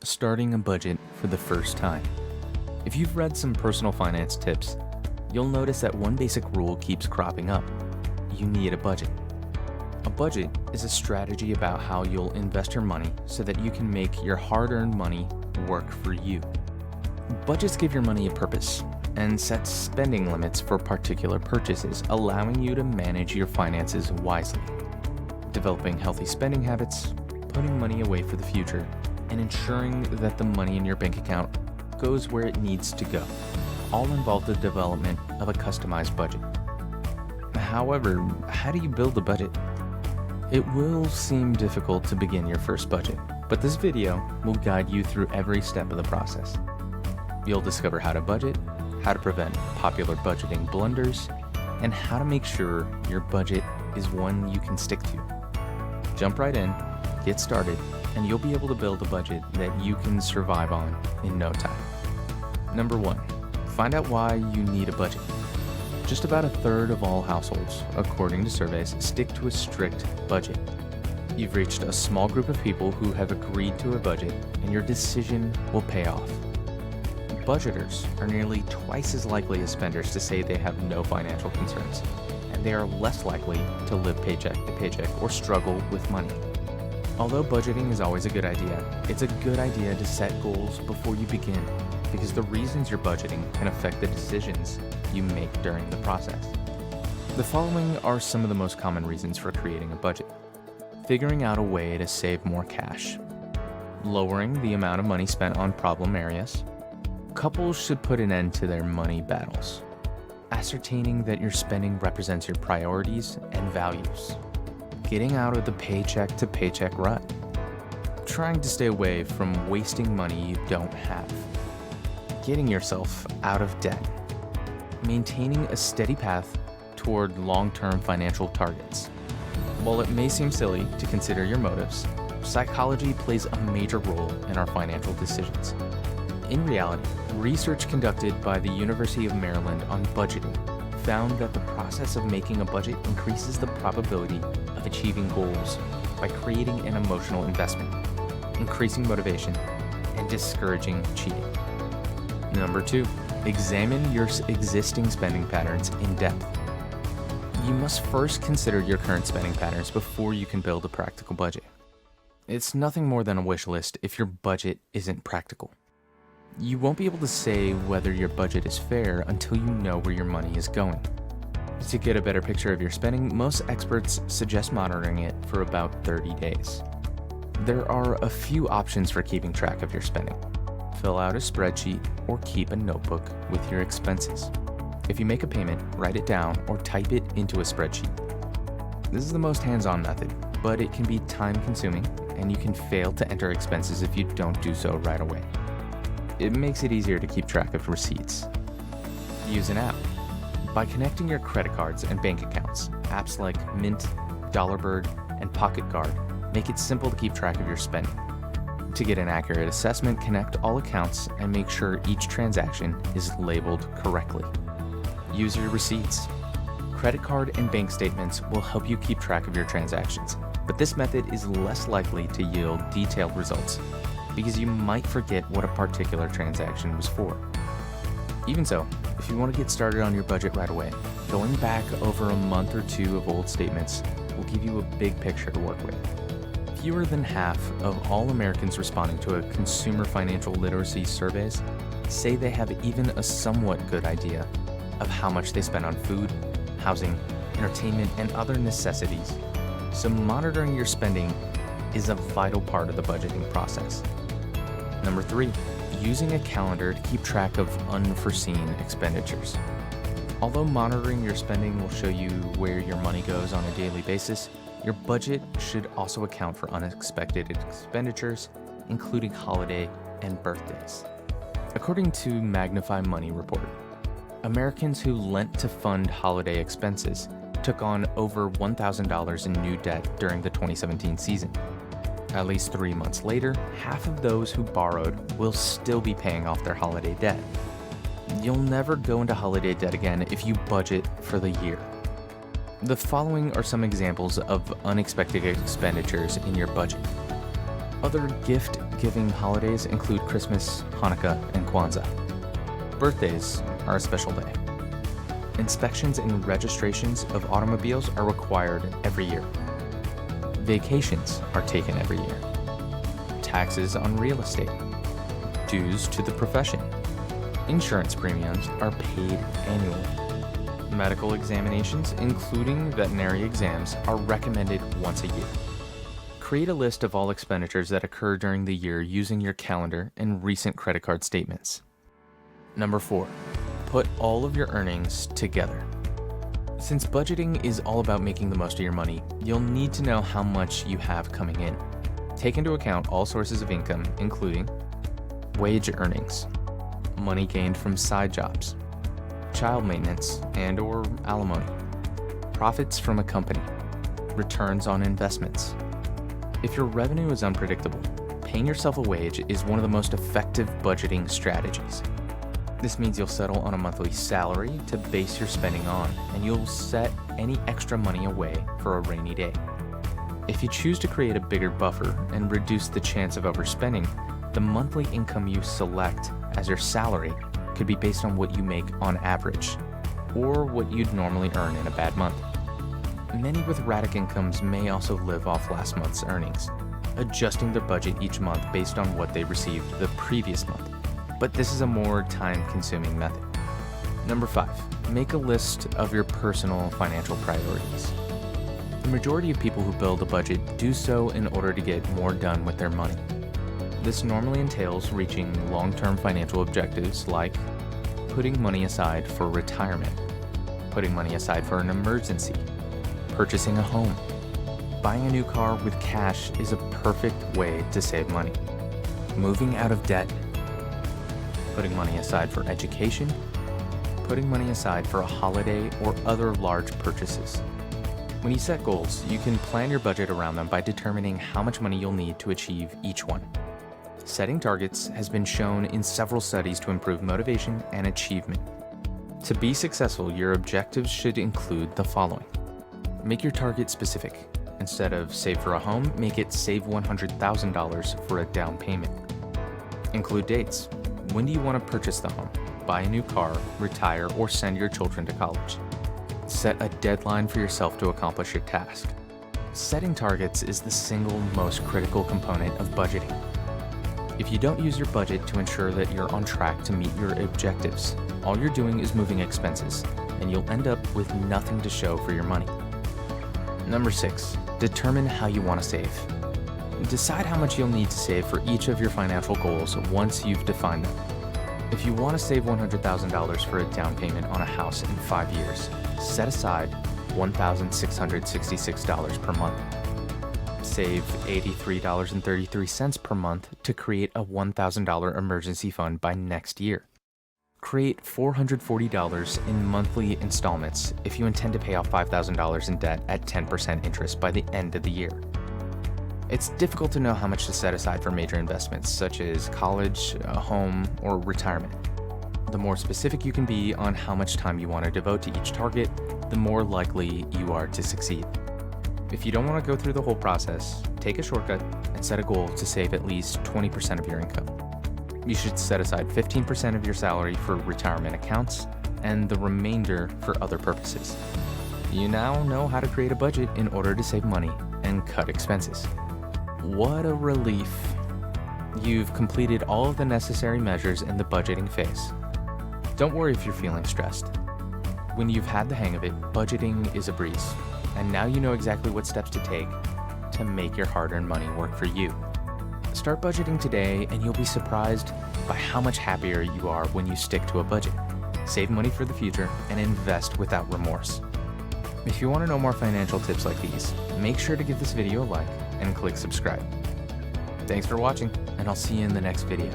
Starting a budget for the first time. If you've read some personal finance tips, you'll notice that one basic rule keeps cropping up. You need a budget. A budget is a strategy about how you'll invest your money so that you can make your hard-earned money work for you. Budgets give your money a purpose and set spending limits for particular purchases, allowing you to manage your finances wisely. Developing healthy spending habits, putting money away for the future, and ensuring that the money in your bank account goes where it needs to go, all involve the development of a customized budget. However, how do you build a budget? It will seem difficult to begin your first budget, but this video will guide you through every step of the process. You'll discover how to budget, how to prevent popular budgeting blunders, and how to make sure your budget is one you can stick to. Jump right in, get started, and you'll be able to build a budget that you can survive on in no time. Number 1, find out why you need a budget. Just about a third of all households, according to surveys, stick to a strict budget. You've reached a small group of people who have agreed to a budget, and your decision will pay off. Budgeters are nearly twice as likely as spenders to say they have no financial concerns, and they are less likely to live paycheck to paycheck or struggle with money. Although budgeting is always a good idea, it's a good idea to set goals before you begin, because the reasons you're budgeting can affect the decisions you make during the process. The following are some of the most common reasons for creating a budget. Figuring out a way to save more cash. Lowering the amount of money spent on problem areas. Couples should put an end to their money battles. Ascertaining that your spending represents your priorities and values. Getting out of the paycheck to paycheck rut. Trying to stay away from wasting money you don't have. Getting yourself out of debt. Maintaining a steady path toward long-term financial targets. While it may seem silly to consider your motives, psychology plays a major role in our financial decisions. In reality, research conducted by the University of Maryland on budgeting found that the process of making a budget increases the probability of achieving goals by creating an emotional investment, increasing motivation, and discouraging cheating. Number 2, examine your existing spending patterns in depth. You must first consider your current spending patterns before you can build a practical budget. It's nothing more than a wish list if your budget isn't practical. You won't be able to say whether your budget is fair until you know where your money is going. To get a better picture of your spending, most experts suggest monitoring it for about 30 days. There are a few options for keeping track of your spending. Fill out a spreadsheet or keep a notebook with your expenses. If you make a payment, write it down or type it into a spreadsheet. This is the most hands-on method, but it can be time-consuming, and you can fail to enter expenses if you don't do so right away. It makes it easier to keep track of receipts. Use an app. By connecting your credit cards and bank accounts, apps like Mint, Dollarbird, and Pocket Guard make it simple to keep track of your spending. To get an accurate assessment, connect all accounts and make sure each transaction is labeled correctly. Use your receipts. Credit card and bank statements will help you keep track of your transactions, but this method is less likely to yield detailed results because you might forget what a particular transaction was for. Even so, if you want to get started on your budget right away, going back over a month or two of old statements will give you a big picture to work with. Fewer than half of all Americans responding to a consumer financial literacy surveys say they have even a somewhat good idea of how much they spend on food, housing, entertainment, and other necessities. So monitoring your spending is a vital part of the budgeting process. Number 3, using a calendar to keep track of unforeseen expenditures. Although monitoring your spending will show you where your money goes on a daily basis, your budget should also account for unexpected expenditures, including holiday and birthdays. According to Magnify Money report, Americans who lent to fund holiday expenses took on over $1,000 in new debt during the 2017 season. At least 3 months later, half of those who borrowed will still be paying off their holiday debt. You'll never go into holiday debt again if you budget for the year. The following are some examples of unexpected expenditures in your budget. Other gift-giving holidays include Christmas, Hanukkah, and Kwanzaa. Birthdays are a special day. Inspections and registrations of automobiles are required every year. Vacations are taken every year. Taxes on real estate. Dues to the profession. Insurance premiums are paid annually. Medical examinations, including veterinary exams, are recommended once a year. Create a list of all expenditures that occur during the year using your calendar and recent credit card statements. Number 4, put all of your earnings together. Since budgeting is all about making the most of your money, you'll need to know how much you have coming in. Take into account all sources of income, including wage earnings, money gained from side jobs, child maintenance and/or alimony, profits from a company, returns on investments. If your revenue is unpredictable, paying yourself a wage is one of the most effective budgeting strategies. This means you'll settle on a monthly salary to base your spending on, and you'll set any extra money away for a rainy day. If you choose to create a bigger buffer and reduce the chance of overspending, the monthly income you select as your salary could be based on what you make on average, or what you'd normally earn in a bad month. Many with erratic incomes may also live off last month's earnings, adjusting their budget each month based on what they received the previous month. But this is a more time-consuming method. Number 5, make a list of your personal financial priorities. The majority of people who build a budget do so in order to get more done with their money. This normally entails reaching long-term financial objectives like putting money aside for retirement, putting money aside for an emergency, purchasing a home. Buying a new car with cash is a perfect way to save money. Moving out of debt, putting money aside for education, putting money aside for a holiday or other large purchases. When you set goals, you can plan your budget around them by determining how much money you'll need to achieve each one. Setting targets has been shown in several studies to improve motivation and achievement. To be successful, your objectives should include the following. Make your target specific. Instead of save for a home, make it save $100,000 for a down payment. Include dates. When do you want to purchase the home, buy a new car, retire, or send your children to college? Set a deadline for yourself to accomplish your task. Setting targets is the single most critical component of budgeting. If you don't use your budget to ensure that you're on track to meet your objectives, all you're doing is moving expenses, and you'll end up with nothing to show for your money. Number 6, determine how you want to save. Decide how much you'll need to save for each of your financial goals once you've defined them. If you want to save $100,000 for a down payment on a house in 5 years, set aside $1,666 per month. Save $83.33 per month to create a $1,000 emergency fund by next year. Create $440 in monthly installments if you intend to pay off $5,000 in debt at 10% interest by the end of the year. It's difficult to know how much to set aside for major investments such as college, a home, or retirement. The more specific you can be on how much time you want to devote to each target, the more likely you are to succeed. If you don't want to go through the whole process, take a shortcut and set a goal to save at least 20% of your income. You should set aside 15% of your salary for retirement accounts and the remainder for other purposes. You now know how to create a budget in order to save money and cut expenses. What a relief! You've completed all of the necessary measures in the budgeting phase. Don't worry if you're feeling stressed. When you've had the hang of it, budgeting is a breeze, and now you know exactly what steps to take to make your hard-earned money work for you. Start budgeting today, and you'll be surprised by how much happier you are when you stick to a budget. Save money for the future and invest without remorse. If you want to know more financial tips like these, make sure to give this video a like and click subscribe. Thanks for watching, and I'll see you in the next video.